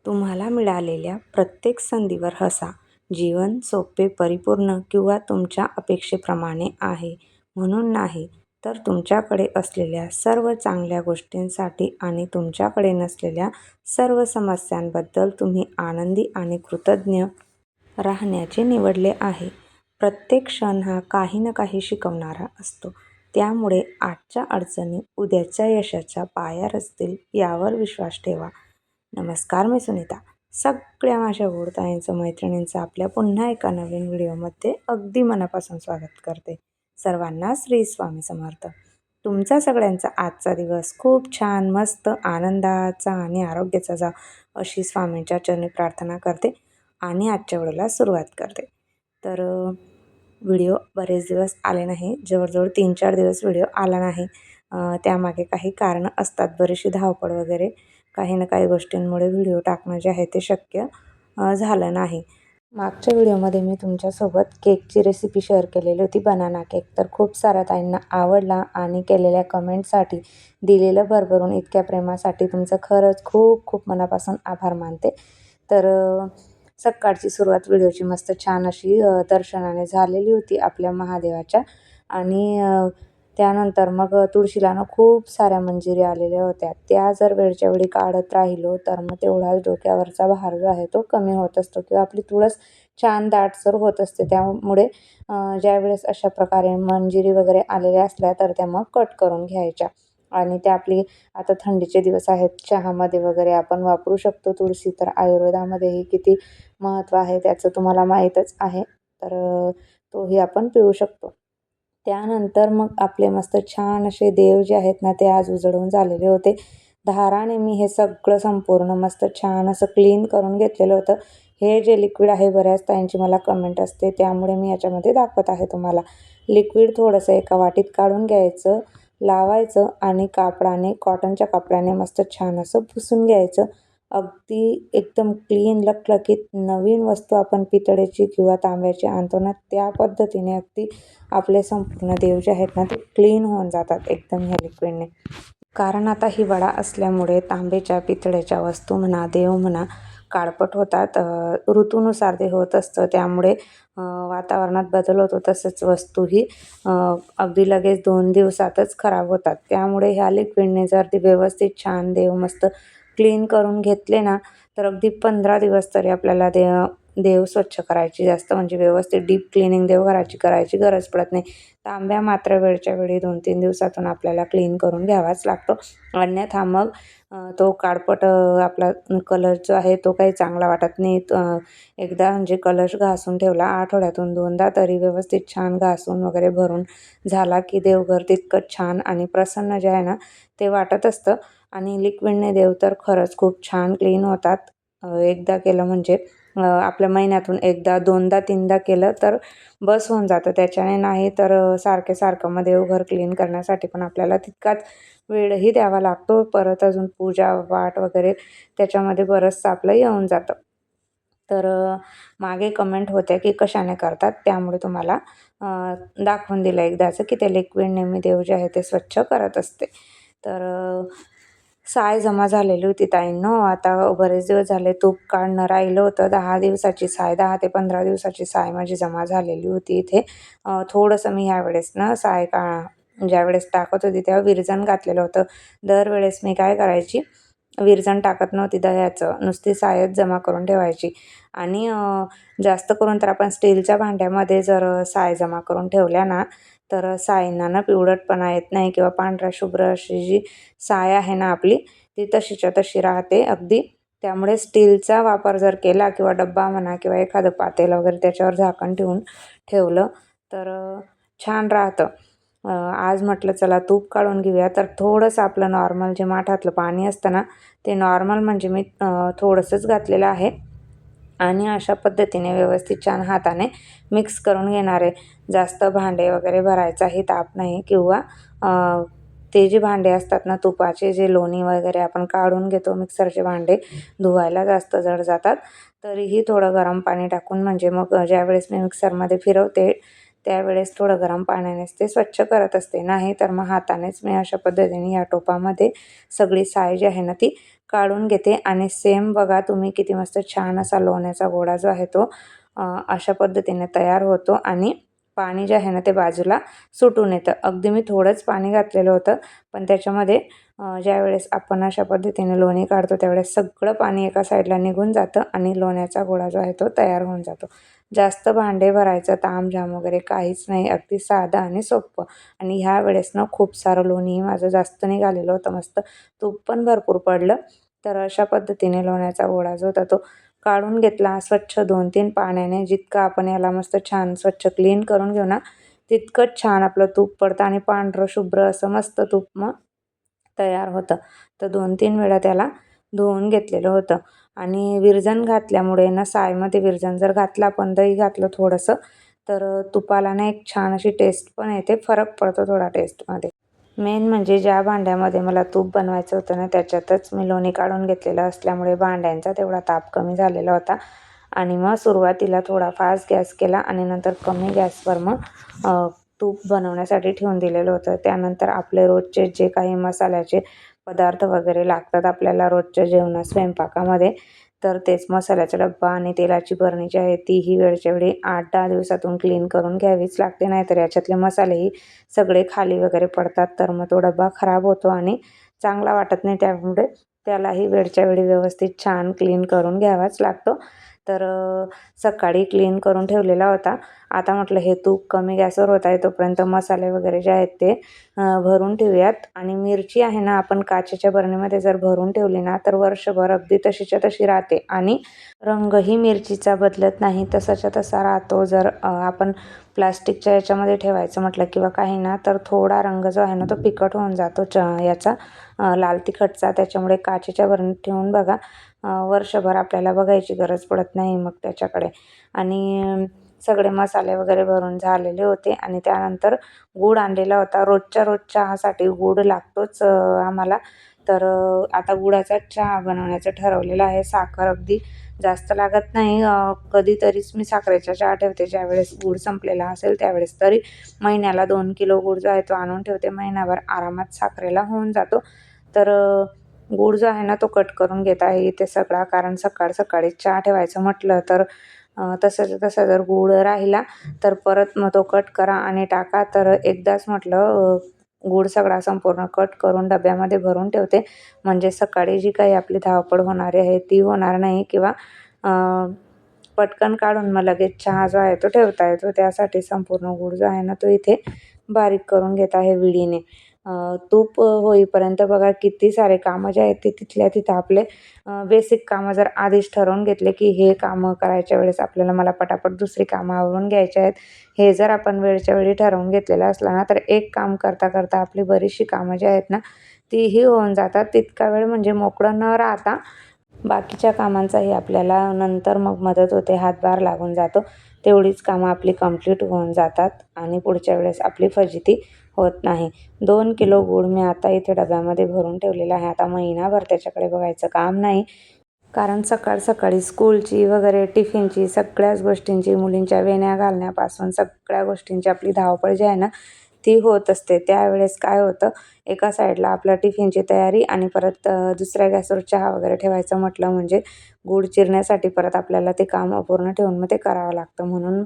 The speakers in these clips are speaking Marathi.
तुम्हाला मिळालेल्या प्रत्येक संधीवर हसा. जीवन सोपे, परिपूर्ण किंवा तुमच्या अपेक्षेप्रमाणे आहे म्हणून नाही, तर तुमच्याकडे असलेल्या सर्व चांगल्या गोष्टींसाठी आणि तुमच्याकडे नसलेल्या सर्व समस्यांबद्दल तुम्ही आनंदी आणि कृतज्ञ राहण्याचे निवडले आहे. प्रत्येक क्षण हा काही ना काही शिकवणारा असतो. त्यामुळे आजच्या अडचणी उद्याच्या यशाच्या पाया रचतील यावर विश्वास ठेवा. नमस्कार, मी सुनीता. सगळ्या माझ्या ओढताईंचं, मैत्रिणींचं आपल्या पुन्हा एका नवीन व्हिडिओमध्ये अगदी मनापासून स्वागत करते. सर्वांना श्री स्वामी समर्थ. तुमचा सगळ्यांचा आजचा दिवस खूप छान, मस्त, आनंदाचा आणि आरोग्याचा जा अशी स्वामींच्या चरणी प्रार्थना करते आणि आजच्या व्हिडिओला सुरुवात करते. तर व्हिडिओ बरेच दिवस आले नाही, जवळजवळ 3-4 दिवस व्हिडिओ आला नाही. त्यामागे काही कारणं असतात, बरीचशी धावपळ वगैरे, काही ना काही गोष्टींमुळे व्हिडिओ टाकणं जे आहे ते शक्य झालं नाही. मागच्या व्हिडिओमध्ये मी तुमच्यासोबत केकची रेसिपी शेअर केलेली होती, बनाना केक. तर खूप साऱ्या ताईंना आवडला आणि केलेल्या कमेंटसाठी, दिलेलं भरभरून इतक्या प्रेमासाठी तुमचं खरंच खूप खूप मनापासून आभार मानते. तर सकाळची सुरुवात व्हिडिओची मस्त छान अशी दर्शनाने झालेली होती आपल्या महादेवाच्या. आणि त्यानंतर मग तुळशीला खूप साऱ्या मंजिरी आलेल्या होत्या. त्या जर वेळच्या वेळी काढत राहिलो तर मग तेवढाच डोक्यावरचा भार जो आहे तो कमी होत असतो किंवा आपली तुळस छान दाटसर होत असते. त्यामुळे ज्यावेळेस अशा प्रकारे मंजिरी वगैरे आलेल्या असल्या तर त्या मग कट करून घ्यायच्या. आणि त्या आपली आता थंडीचे दिवस आहेत, चहामध्ये वगैरे आपण वापरू शकतो तुळशी. तर आयुर्वेदामध्येही किती महत्त्व आहे त्याचं तुम्हाला माहीतच आहे. तर तोही आपण पिऊ शकतो. त्यानंतर मग आपले मस्त छान असे देव जे आहेत ना, ते आज उजळून झालेले होते. धाराने मी हे सगळं संपूर्ण मस्त छान असं क्लीन करून घेतलेलं होतं. हे जे लिक्विड आहे, बऱ्याच ताईंची मला कमेंट असते, त्यामुळे मी याच्यामध्ये दाखवत आहे तुम्हाला. लिक्विड थोडंसं एका वाटीत काढून घ्यायचं, लावायचं आणि कापडाने, कॉटनच्या कपड्याने मस्त छान असं पुसून घ्यायचं. अगदी एकदम क्लीन, लखलखीत नवीन वस्तू आपण पितळेची किंवा तांब्याची आणतो ना, त्या पद्धतीने अगदी आपले संपूर्ण देव जे आहेत ना, ते क्लीन होऊन जातात एकदम ह्या लिक्विडने. कारण आता हिवाळा असल्यामुळे तांब्याच्या, पितळेच्या वस्तू म्हणा, देव म्हणा, काळपट होतात. ऋतूनुसार ते होत असतं, त्यामुळे वातावरणात बदल होतो. तसंच वस्तूही अगदी लगेच 2 दिवसातच खराब होतात. त्यामुळे ह्या लिक्विडने जर ते व्यवस्थित छान देव मस्त क्लीन करून घेतले ना, तर अगदी 15 दिवस तरी आपल्याला देव स्वच्छ करायची, जास्त म्हणजे व्यवस्थित डीप क्लिनिंग देवघराची करायची गरज पडत नाही. तांब्या मात्र वेळच्या वेळी 2-3 दिवसातून आपल्याला क्लीन करून घ्यावाच लागतो. अन्यथा मग तो काळपट आपला कलर जो आहे तो काही चांगला वाटत नाही. एकदा म्हणजे कलश घासून ठेवला, आठवड्यातून 2दा तरी व्यवस्थित छान घासून वगैरे भरून झाला की देवघर तितकंच छान आणि प्रसन्न जे आहे ना, ते वाटत असतं. आणि लिक्विडने देव तर खरंच खूप छान क्लीन होतात. एकदा केलं म्हणजे आपल्या महिन्यातून एकदा, 2दा, 3दा केलं तर बस होऊन जातं. त्याच्याने नाही तर सारखं मग देवघर क्लीन करण्यासाठी पण आपल्याला तितकाच वेळही द्यावा लागतो. परत अजून पूजा-पाठ वगैरे त्याच्यामध्ये बरंचसं आपलं येऊन जातं. तर मागे कमेंट होत्या की कशाने करतात, त्यामुळे तुम्हाला दाखवून दिलं एकदाचं की त्या लिक्विडने मी देव जे आहे ते स्वच्छ करत असते. तर साय जमा झालेली होती ताईंनो. आता बरेच दिवस झाले तूप काढणं राहिलं होतं. 10 दिवसाची साय, 10 ते 15 दिवसाची साय माझी जमा झालेली होती इथे. थोडंसं मी ह्यावेळेस ना साय ज्यावेळेस टाकत होती तेव्हा विरजण घातलेलं होतं. दरवेळेस मी काय करायची, विरजण टाकत नव्हती दह्याचं, नुसती सायच जमा करून ठेवायची. आणि जास्त करून तर आपण स्टीलच्या भांड्यामध्ये जर साय जमा करून ठेवल्या ना, तर सायींना ना पिवळटपणा येत नाही किंवा पांढऱ्या शुभ्र अशी जी साय आहे ना आपली, ती तशीच्या तशी राहते अगदी. त्यामुळे स्टीलचा वापर जर केला किंवा डब्बा म्हणा किंवा एखादं पातेलं वगैरे त्याच्यावर झाकण ठेवलं तर छान राहतं. आज म्हटलं चला तूप काढून घेऊया, तर थोडंसं आपलं नॉर्मल जे माठातलं पाणी असतं ना, ते नॉर्मल म्हणजे मी थोडंसंच घातलेलं आहे. आणि अशा पद्धतीने व्यवस्थित छान हाताने मिक्स करून घेणार आहे. जास्त भांडे वगैरे भरायचाही ताप नाही किंवा ते जे भांडे असतात ना तुपाचे, जे लोणी वगैरे आपण काढून घेतो, मिक्सरचे भांडे धुवायला जास्त जड जातात. तरीही थोडं गरम पाणी टाकून म्हणजे मग ज्यावेळेस मी मिक्सरमध्ये फिरवते त्यावेळेस थोडं गरम पाण्यानेच ते स्वच्छ करत असते, नाही तर मग हातानेच मी अशा पद्धतीने या टोपामध्ये सगळी साय जी आहे ना ती काढून घेते. आणि सेम बघा तुम्ही किती मस्त छान असा लोण्याचा गोळा जो आहे तो अशा पद्धतीने तयार होतो आणि पाणी जे आहे ना ते बाजूला सुटून येतं. अगदी मी थोडंच पाणी घातलेलं होतं, पण त्याच्यामध्ये ज्यावेळेस आपण अशा पद्धतीने लोणी काढतो त्यावेळेस सगळं पाणी एका साईडला निघून जातं आणि लोण्याचा गोळा जो आहे तो तयार होऊन जातो. जास्त भांडे भरायचं तामझाम वगैरे काहीच नाही, अगदी साधं आणि सोपं. आणि ह्या वेळेस ना खूप सारं लोणीही माझं जास्त निघालेलं होतं, मस्त तूप पण भरपूर पडलं. तर अशा पद्धतीने लोण्याचा गोळा जो होता तो काढून घेतला स्वच्छ 2-3 पाण्याने. जितकं आपण याला मस्त छान स्वच्छ क्लीन करून घेऊ ना, तितकंच छान आपलं तूप पडतं आणि पांढरं शुभ्र असं मस्त तूप मग तयार होतं. तर 2-3 वेळा त्याला धुवून घेतलेलं होतं. आणि विरजण घातल्यामुळे ना सायमध्ये विरजण जर घातलं आपण दही घातलं थोडंसं, तर तुपाला ना एक छान अशी टेस्ट पण येते, फरक पडतो थोडा टेस्टमध्ये. मेन म्हणजे ज्या भांड्यामध्ये मला तूप बनवायचं होतं ना त्याच्यातच मी लोणी काढून घेतलेलं असल्यामुळे भांड्यांचा तेवढा ताप कमी झालेला होता. आणि मग सुरुवातीला थोडा फास्ट गॅस केला आणि नंतर कमी गॅसवर मग तूप बनवण्यासाठी ठेवून दिलेलं होतं. त्यानंतर आपले रोजचे जे काही मसाल्याचे पदार्थ वगैरे लागतात आपल्याला रोजच्या स्वयंपाकामध्ये, तर तेच मसाल्याचा डब्बा आणि तेलाची बरणी जी आहे तीही वेळच्या वेळी 8-10 दिवसातून क्लीन करून घ्यावीच लागते, नाहीतर याच्यातले मसालेही सगळे खाली वगैरे पडतात, तर मग तो डब्बा खराब होतो आणि चांगला वाटत नाही. त्यामुळे त्यालाही वेळच्या वेळी व्यवस्थित छान क्लीन करून घ्यावाच लागतो. तर सकाळी क्लीन करून ठेवलेला होता. आता म्हटलं हे तूप कमी गॅसवर होत आहे तोपर्यंत मसाले वगैरे जे आहेत ते भरून ठेवूयात. आणि मिरची आहे ना आपण काचेच्या बरणीमध्ये जर भरून ठेवली ना तर वर्षभर अगदी तशीच्या तशी राहते आणि रंगही मिरचीचा बदलत नाही, तसाच्या तसा राहतो. जर आपण प्लास्टिकच्या याच्यामध्ये ठेवायचं म्हटलं किंवा काही ना तर थोडा रंग जो आहे ना तो फिकट होऊन जातो याचा लाल तिखटचा. त्याच्यामुळे काचेच्या बरणीत ठेवून बघा, वर्षभर आपल्याला बघायची गरज पडत नाही मग त्याच्याकडे. आणि सगळे मसाले वगैरे भरून झालेले होते आणि त्यानंतर गूळ आणलेला होता. रोजच्या रोज चहासाठी गूळ लागतोच आम्हाला. तर आता गुळाचा चहा बनवण्याचं ठरवलेलं आहे. साखर अगदी जास्त लागत नाही. कधीतरीच मी साखरेचा चहा ठेवते, ज्यावेळेस गूळ संपलेला असेल त्यावेळेस. तरी महिन्याला 2 किलो गूळ जो आहे तो आणून ठेवते. महिनाभर आरामात साखरेला होऊन जातो. तर गूळ जो आहे ना तो कट करून घेत आहे इथे सगळा, कारण सकाळी चहा ठेवायचं म्हटलं तर तसंच तसा जर गूळ राहिला तर परत मग तो कट करा आणि टाका. तर एकदाच म्हटलं गूळ सगळा संपूर्ण कट करून डब्यामध्ये भरून ठेवते, म्हणजे सकाळी जी काही आपली धावपळ होणारी आहे ती होणार नाही किंवा पटकन काढून मग लगेच चहा जो आहे तो ठेवता येतो. त्यासाठी संपूर्ण गूळ जो आहे ना तो इथे बारीक करून घेत आहे विडीने. तूप होईपर्यंत बघा किती सारे कामं जे आहेत ते तिथल्या तिथं आपले बेसिक कामं जर आधीच ठरवून घेतले की हे कामं करायच्या वेळेस आपल्याला मला पटापट दुसरी कामं आवरून घ्यायची आहेत, हे जर आपण वेळच्या वेळी ठरवून घेतलेलं असलं ना तर एक काम करता करता आपली बरीचशी कामं जी आहेत ना तीही होऊन जातात. तितका वेळ म्हणजे मोकळं न राहता बाकीच्या कामांचाही आपल्याला नंतर मग मदत होते, हातभार लागून जातो. तेवढीच कामं आपली कंप्लीट होऊन जातात आणि पुढच्या वेळेस आपली फजिती होत नाही. 2 किलो गूळ मी आता इथे डब्यामध्ये भरून ठेवलेला आहे. आता महिनाभर त्याच्याकडे बघायचं काम नाही, कारण सकाळी स्कूलची वगैरे टिफिनची सगळ्याच गोष्टींची, मुलींच्या वेण्या घालण्यापासून सगळ्या गोष्टींची आपली धावपळ जी आहे ना ती होत असते. त्यावेळेस काय होतं, एका साईडला आपल्या टिफिनची तयारी आणि परत दुसऱ्या गॅसवर चहा वगैरे ठेवायचं म्हटलं म्हणजे गूळ चिरण्यासाठी परत आपल्याला ते काम अपूर्ण ठेवून मग ते करावं लागतं. म्हणून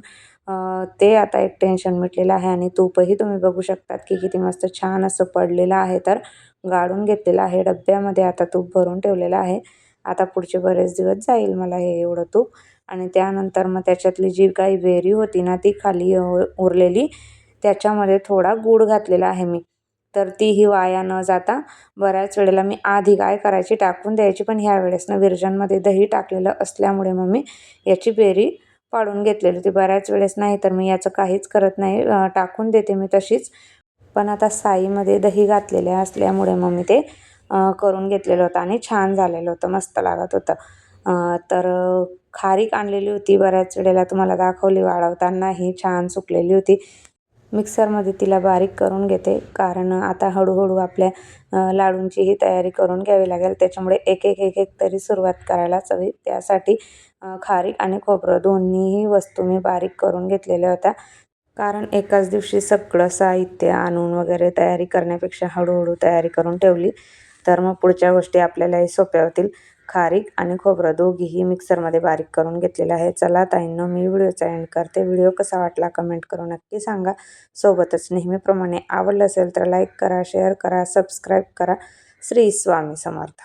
ते आता एक टेन्शन मिटलेलं आहे. आणि तूपही तुम्ही बघू शकतात की किती मस्त छान असं पडलेलं आहे. तर गाळून घेतलेलं आहे डब्यामध्ये, आता तूप भरून ठेवलेलं आहे. आता पुढचे बरेच दिवस जाईल मला हे एवढं तूप. आणि त्यानंतर मग त्याच्यातली जी काही वेरी होती ना ती खाली उरलेली, त्याच्यामध्ये थोडा गूळ घातलेला आहे मी. तर तीही वाया न जाता बऱ्याच वेळेला मी आधी काय करायची टाकून द्यायची, पण ह्या वेळेस ना विरजणमध्ये दही टाकलेलं असल्यामुळे मग मी याची बेरी पाडून घेतलेली होती. बऱ्याच वेळेस नाही तर मी याचं काहीच करत नाही, टाकून देते मी तशीच. पण आता साईमध्ये दही घातलेले असल्यामुळे मग मी ते करून घेतलेलं होतं आणि छान झालेलं होतं, मस्त लागत होतं. तर खारीक आणलेली होती, बऱ्याच वेळेला तुम्हाला दाखवली वाळवतानाही छान सुकलेली होती. मिक्सरमध्ये तिला बारीक करून घेते, कारण आता हळूहळू आपल्या लाडूंचीही तयारी करून घ्यावी लागेल. त्याच्यामुळे एक तरी सुरुवात करायलाच हवी. त्यासाठी खारीक आणि खोबरं दोन्हीही वस्तू मी बारीक करून घेतलेल्या होत्या. कारण एकाच दिवशी सगळं साहित्य आणून वगैरे तयारी करण्यापेक्षा हळूहळू तयारी करून ठेवली तर मग पुढच्या गोष्टी आपल्यालाही सोप्या होतील. खारीक आणि खोबरं दोघीही मिक्सरमध्ये बारीक करून घेतलेलं आहे. चला ताईंनो, मी व्हिडिओचा एंड करते. व्हिडिओ कसा वाटला कमेंट करून नक्की सांगा. सोबतच नेहमीप्रमाणे आवडलं असेल तर लाईक करा, शेअर करा, सबस्क्राईब करा. श्री स्वामी समर्थ.